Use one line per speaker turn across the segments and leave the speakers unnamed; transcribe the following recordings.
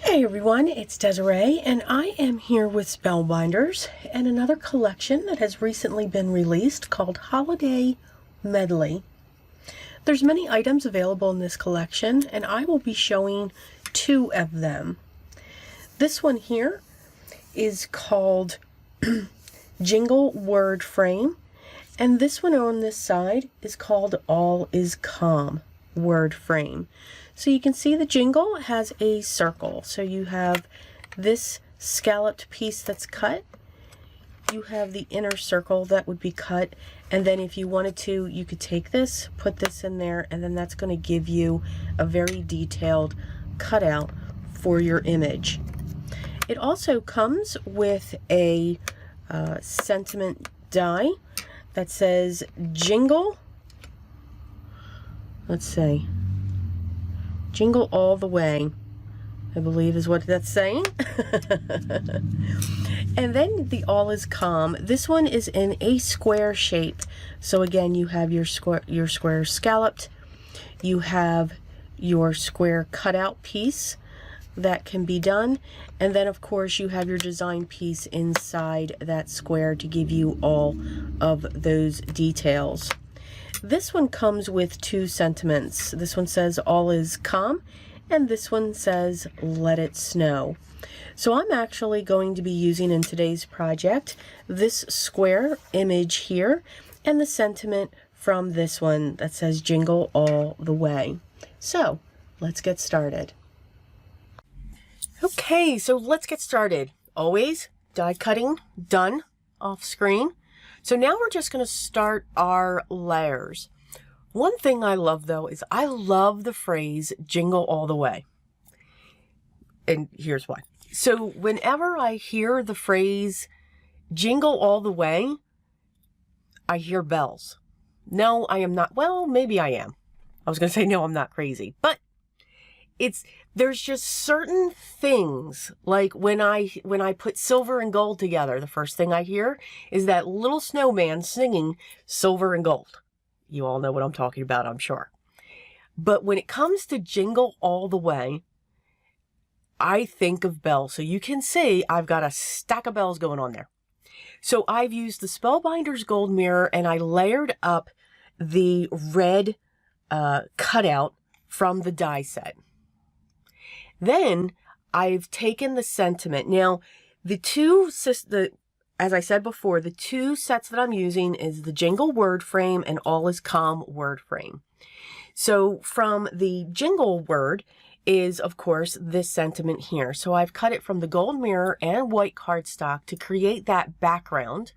Hey everyone, it's Desiree, and I am here with Spellbinders and another collection that has recently been released called Holiday Medley. There's many items available in this collection, and I will be showing two of them. This one here is called Jingle Word Frame, and this one on this side is called All Is Calm Word Frame. So you can see the jingle has a circle. So you have this scalloped piece that's cut. You have the inner circle that would be cut. And then if you wanted to, you could take this, put this in there, and then that's going to give you a very detailed cutout for your image. It also comes with a sentiment die that says Jingle. Let's see. Jingle all the way, I believe is what that's saying. And then the All Is Calm. This one is in a square shape. So again, you have your square scalloped. You have your square cutout piece that can be done. And then of course you have your design piece inside that square to give you all of those details. This one comes with two sentiments. This one says All Is Calm, and this one says Let It Snow. So I'm actually going to be using in today's project this square image here and the sentiment from this one that says Jingle All the Way. So let's get started. Okay, so let's get started. Always die cutting done off screen. So now we're just going to start our layers. One thing I love though is I love the phrase jingle all the way. And here's why. So whenever I hear the phrase jingle all the way, I hear bells. No, I am not. Well, maybe I am. I was going to say no, I'm not crazy. But there's just certain things, like when I put silver and gold together, the first thing I hear is that little snowman singing silver and gold. You all know what I'm talking about, I'm sure. But when it comes to Jingle All the Way, I think of bells. So you can see I've got a stack of bells going on there. So I've used the Spellbinders gold mirror and I layered up the red cutout from the die set. Then I've taken the sentiment. Now, as I said before, the two sets that I'm using is the Jingle Word Frame and All Is Calm Word Frame. So from the Jingle word is, of course, this sentiment here. So I've cut it from the gold mirror and white cardstock to create that background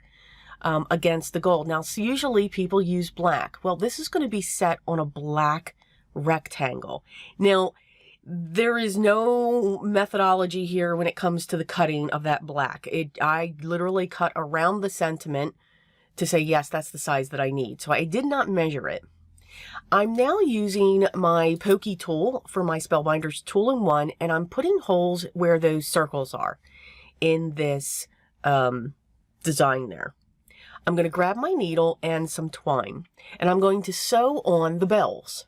against the gold. Now, so usually people use black. Well, this is going to be set on a black rectangle. Now, there is no methodology here when it comes to the cutting of that black. I literally cut around the sentiment to say, yes, that's the size that I need. So I did not measure it. I'm now using my pokey tool for my Spellbinders tool-in-one, and I'm putting holes where those circles are in this design there. I'm going to grab my needle and some twine, and I'm going to sew on the bells.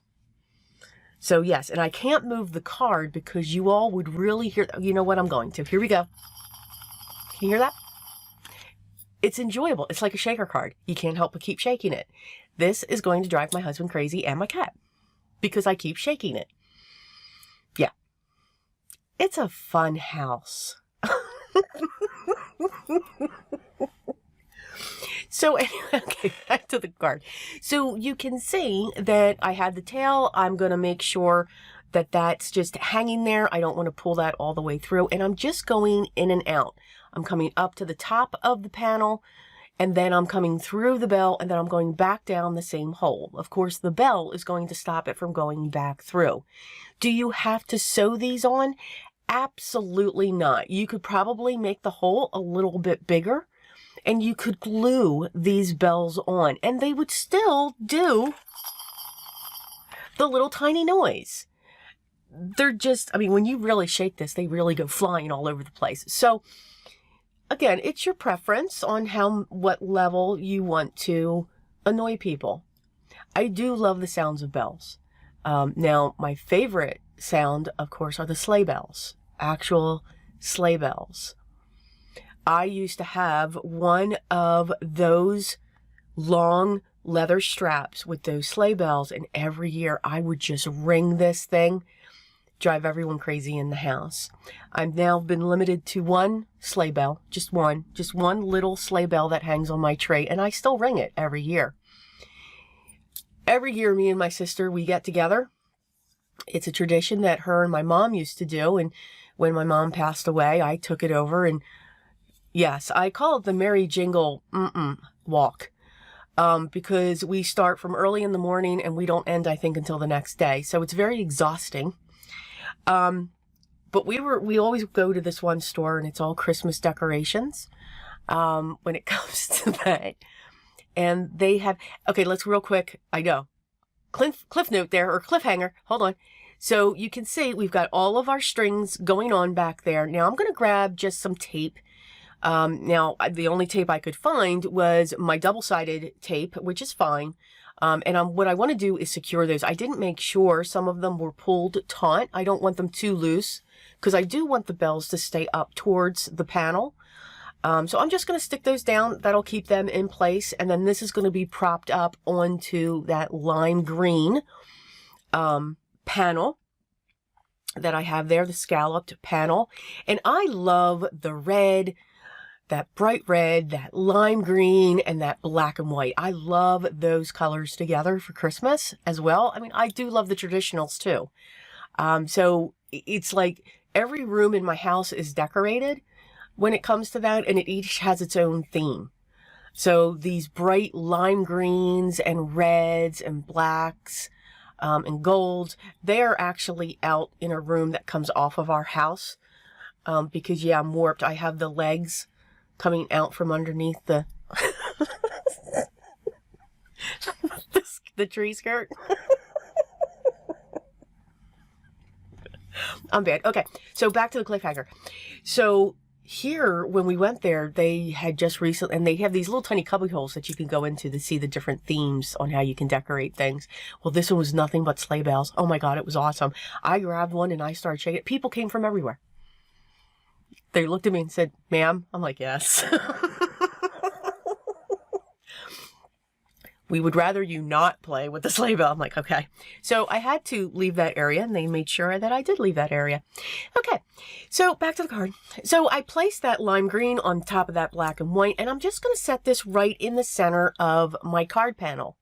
So yes, and I can't move the card because you all would really hear, you know what, I'm going to. Here we go. Can you hear that? It's enjoyable. It's like a shaker card. You can't help but keep shaking it. This is going to drive my husband crazy and my cat because I keep shaking it. Yeah. It's a fun house. So anyway, okay, back to the card. So you can see that I had the tail. I'm going to make sure that that's just hanging there. I don't want to pull that all the way through. And I'm just going in and out. I'm coming up to the top of the panel, and then I'm coming through the bell, and then I'm going back down the same hole. Of course, the bell is going to stop it from going back through. Do you have to sew these on? Absolutely not. You could probably make the hole a little bit bigger, and you could glue these bells on, and they would still do the little tiny noise. They're just, I mean, when you really shake this, they really go flying all over the place. So again, it's your preference on what level you want to annoy people. I do love the sounds of bells. Now, my favorite sound, of course, are the sleigh bells. actual sleigh bells. I used to have one of those long leather straps with those sleigh bells, and every year I would just ring this thing, drive everyone crazy in the house. I've now been limited to one sleigh bell, just one little sleigh bell that hangs on my tree, and I still ring it every year. Every year, me and my sister, we get together. It's a tradition that her and my mom used to do, and when my mom passed away, I took it over, and yes, I call it the Merry Jingle walk. Because we start from early in the morning and we don't end, I think, until the next day. So it's very exhausting. But we always go to this one store, and it's all Christmas decorations, when it comes to that. And they have, okay, let's real quick. I know. Cliff note there, or cliffhanger. Hold on. So you can see we've got all of our strings going on back there. Now I'm going to grab just some tape. Now, the only tape I could find was my double-sided tape, which is fine. And what I want to do is secure those. I didn't make sure some of them were pulled taut. I don't want them too loose because I do want the bells to stay up towards the panel. So I'm just going to stick those down. That'll keep them in place. And then this is going to be propped up onto that lime green panel that I have there, the scalloped panel. And I love the red, that bright red, that lime green, and that black and white. I love those colors together for Christmas as well. I mean, I do love the traditionals too. So it's like every room in my house is decorated when it comes to that, and it each has its own theme. So these bright lime greens and reds and blacks and golds, they are actually out in a room that comes off of our house because, yeah, I'm warped. I have the legs coming out from underneath the the tree skirt. I'm bad. Okay, so back to the cliffhanger. So here, when we went there, they had just recently, and they have these little tiny cubby holes that you can go into to see the different themes on how you can decorate things. Well, this one was nothing but sleigh bells. Oh my God, it was awesome. I grabbed one and I started shaking it. People came from everywhere. They looked at me and said, "Ma'am?" I'm like, "Yes." "We would rather you not play with the sleigh bell." I'm like, "Okay." So I had to leave that area, and they made sure that I did leave that area. Okay, so back to the card. So I placed that lime green on top of that black and white, and I'm just going to set this right in the center of my card panel.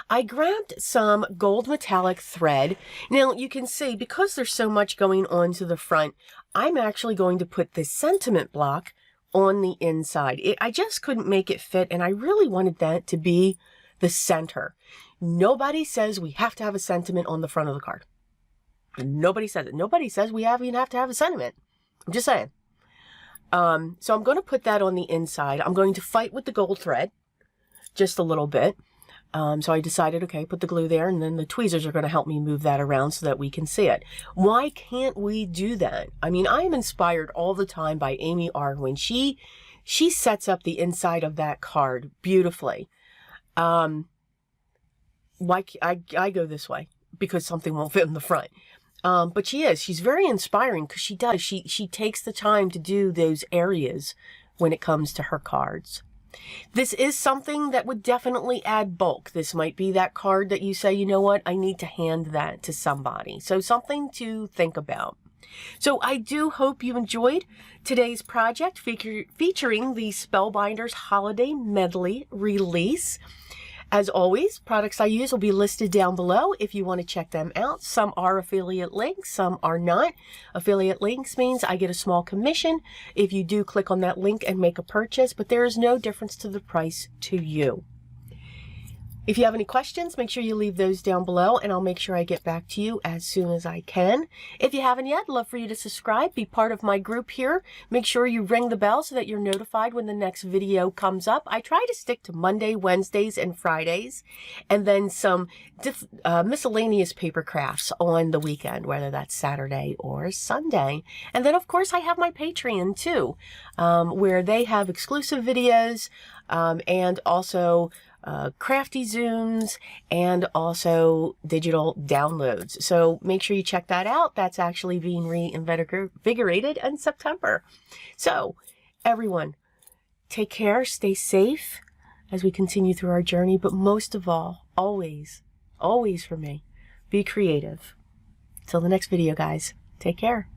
I grabbed some gold metallic thread. Now you can see, because there's so much going on to the front, I'm actually going to put this sentiment block on the inside. I just couldn't make it fit, and I really wanted that to be the center. Nobody says we have to have a sentiment on the front of the card. Nobody says it. Nobody says we even have to have a sentiment. I'm just saying. So I'm going to put that on the inside. I'm going to fight with the gold thread just a little bit. So I decided, okay, put the glue there, and then the tweezers are going to help me move that around so that we can see it. Why can't we do that? I mean, I am inspired all the time by Amy Arwin. She sets up the inside of that card beautifully. Why I go this way because something won't fit in the front. But she's very inspiring because she does. She takes the time to do those areas when it comes to her cards. This is something that would definitely add bulk. This might be that card that you say, you know what, I need to hand that to somebody. So something to think about. So I do hope you enjoyed today's project featuring the Spellbinders Holiday Medley release. As always, products I use will be listed down below if you want to check them out. Some are affiliate links, some are not. Affiliate links means I get a small commission if you do click on that link and make a purchase, but there is no difference to the price to you. If you have any questions, make sure you leave those down below, and I'll make sure I get back to you as soon as I can. If you haven't yet, I'd love for you to subscribe, be part of my group here. Make sure you ring the bell so that you're notified when the next video comes up. I try to stick to Monday, Wednesdays, and Fridays, and then some miscellaneous paper crafts on the weekend, whether that's Saturday or Sunday. And then, of course, I have my Patreon, too, where they have exclusive videos and also crafty zooms, and also digital downloads. So make sure you check that out. That's actually being reinvigorated in September. So everyone, take care, stay safe as we continue through our journey, but most of all, always, always for me, be creative. Till the next video, guys, take care.